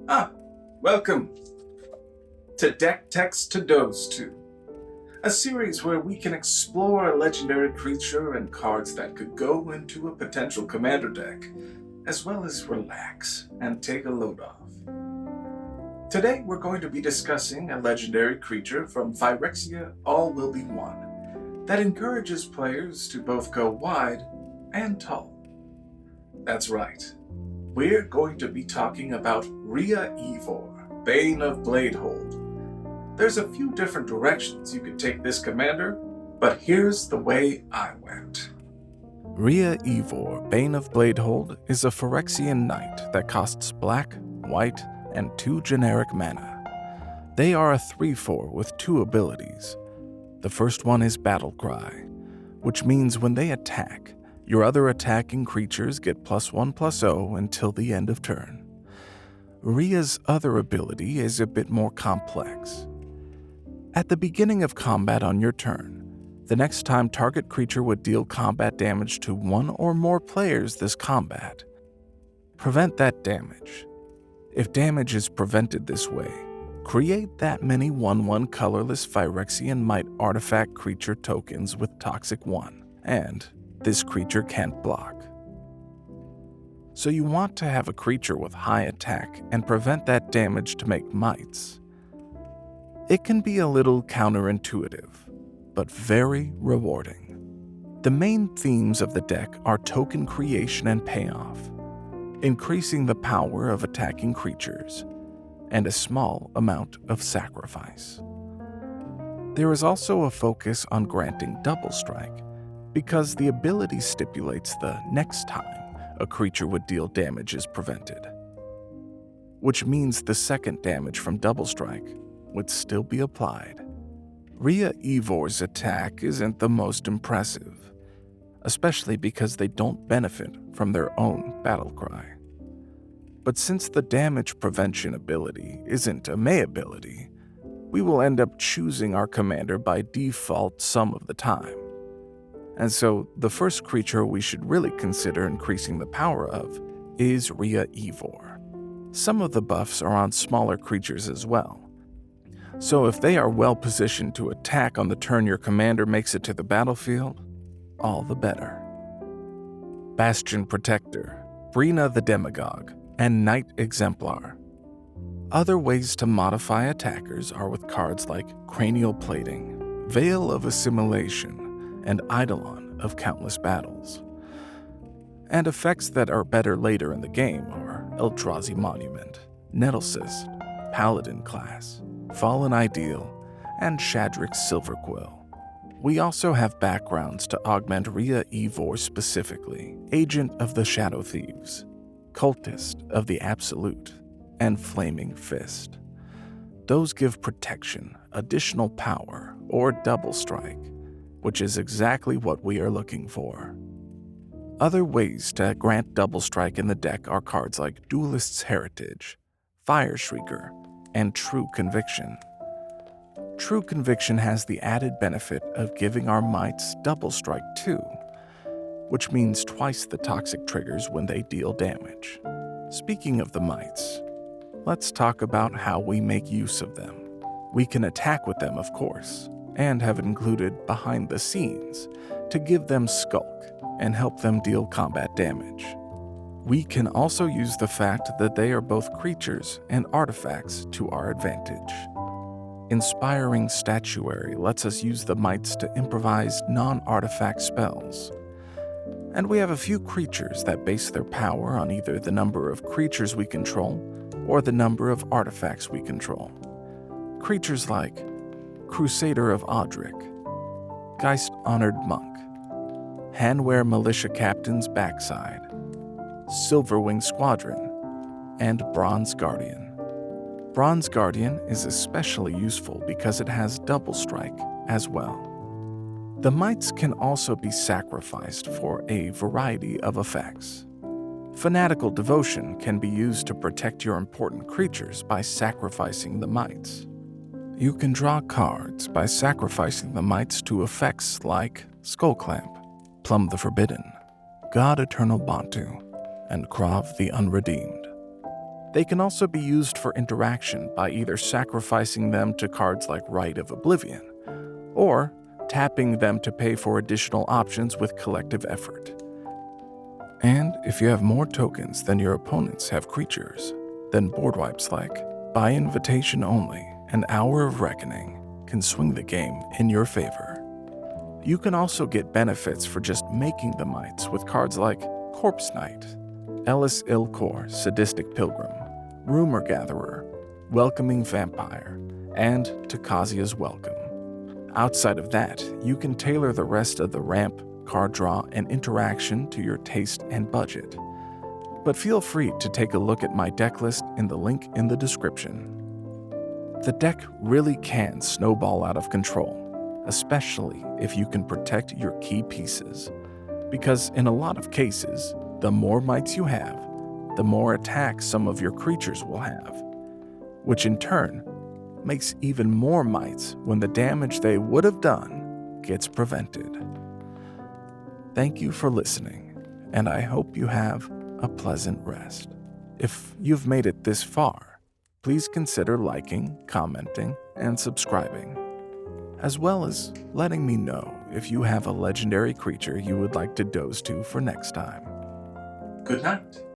Ah, welcome to Deck Text to Doze 2, a series where we can explore a legendary creature and cards that could go into a potential commander deck, as well as relax and take a load off. Today we're going to be discussing a legendary creature from Phyrexia All Will Be One that encourages players to both go wide and tall. That's right. We're going to be talking about Ria Ivor, Bane of Bladehold. There's a few different directions you could take this commander, but here's the way I went. Ria Ivor, Bane of Bladehold, is a Phyrexian knight that costs black, white, and 2 generic mana. They are a 3/4 with 2 abilities. The first one is Battle Cry, which means when they attack, your other attacking creatures get +1/+0 until the end of turn. Ria's other ability is a bit more complex. At the beginning of combat on your turn, the next time target creature would deal combat damage to one or more players this combat, prevent that damage. If damage is prevented this way, create that many 1/1 colorless Phyrexian Might artifact creature tokens with Toxic 1, and this creature can't block. So you want to have a creature with high attack and prevent that damage to make mites. It can be a little counterintuitive, but very rewarding. The main themes of the deck are token creation and payoff, increasing the power of attacking creatures, and a small amount of sacrifice. There is also a focus on granting double strike, because the ability stipulates the next time a creature would deal damage is prevented, which means the second damage from double strike would still be applied. Ria Ivor's attack isn't the most impressive, especially because they don't benefit from their own battle cry. But since the damage prevention ability isn't a May ability, we will end up choosing our commander by default some of the time. And so the first creature we should really consider increasing the power of is Ria Ivor. Some of the buffs are on smaller creatures as well. So if they are well positioned to attack on the turn your commander makes it to the battlefield, all the better. Bastion Protector, Brina the Demagogue, and Knight Exemplar. Other ways to modify attackers are with cards like Cranial Plating, Veil of Assimilation, and Eidolon of Countless Battles. And effects that are better later in the game are Eldrazi Monument, Nettlecyst, Paladin Class, Fallen Ideal, and Shadric's Silverquill. We also have backgrounds to augment Ria Ivor specifically, Agent of the Shadow Thieves, Cultist of the Absolute, and Flaming Fist. Those give protection, additional power, or double strike, which is exactly what we are looking for. Other ways to grant double strike in the deck are cards like Duelist's Heritage, Fire Shrieker, and True Conviction. True Conviction has the added benefit of giving our mites double strike too, which means twice the toxic triggers when they deal damage. Speaking of the mites, let's talk about how we make use of them. We can attack with them, of course, and have included behind the scenes to give them skulk and help them deal combat damage. We can also use the fact that they are both creatures and artifacts to our advantage. Inspiring Statuary lets us use the mites to improvise non-artifact spells. And we have a few creatures that base their power on either the number of creatures we control or the number of artifacts we control. Creatures like Crusader of Audric, Geist-Honored Monk, Handwear Militia Captain's Backside, Silverwing Squadron, and Bronze Guardian. Bronze Guardian is especially useful because it has double strike as well. The mites can also be sacrificed for a variety of effects. Fanatical Devotion can be used to protect your important creatures by sacrificing the mites. You can draw cards by sacrificing the mites to effects like Skullclamp, Plumb the Forbidden, God Eternal Bantu, and Krav the Unredeemed. They can also be used for interaction by either sacrificing them to cards like Rite of Oblivion, or tapping them to pay for additional options with collective effort. And if you have more tokens than your opponents have creatures, then board wipes like By Invitation Only and Hour of Reckoning can swing the game in your favor. You can also get benefits for just making the mites with cards like Corpse Knight, Ellis Ilcor, Sadistic Pilgrim, Rumor Gatherer, Welcoming Vampire, and Takazia's Welcome. Outside of that, you can tailor the rest of the ramp, card draw, and interaction to your taste and budget. But feel free to take a look at my deck list in the link in the description. The deck really can snowball out of control, especially if you can protect your key pieces. Because in a lot of cases, the more mites you have, the more attacks some of your creatures will have, which in turn makes even more mites when the damage they would have done gets prevented. Thank you for listening, and I hope you have a pleasant rest. If you've made it this far, please consider liking, commenting, and subscribing, as well as letting me know if you have a legendary creature you would like to doze to for next time. Good night.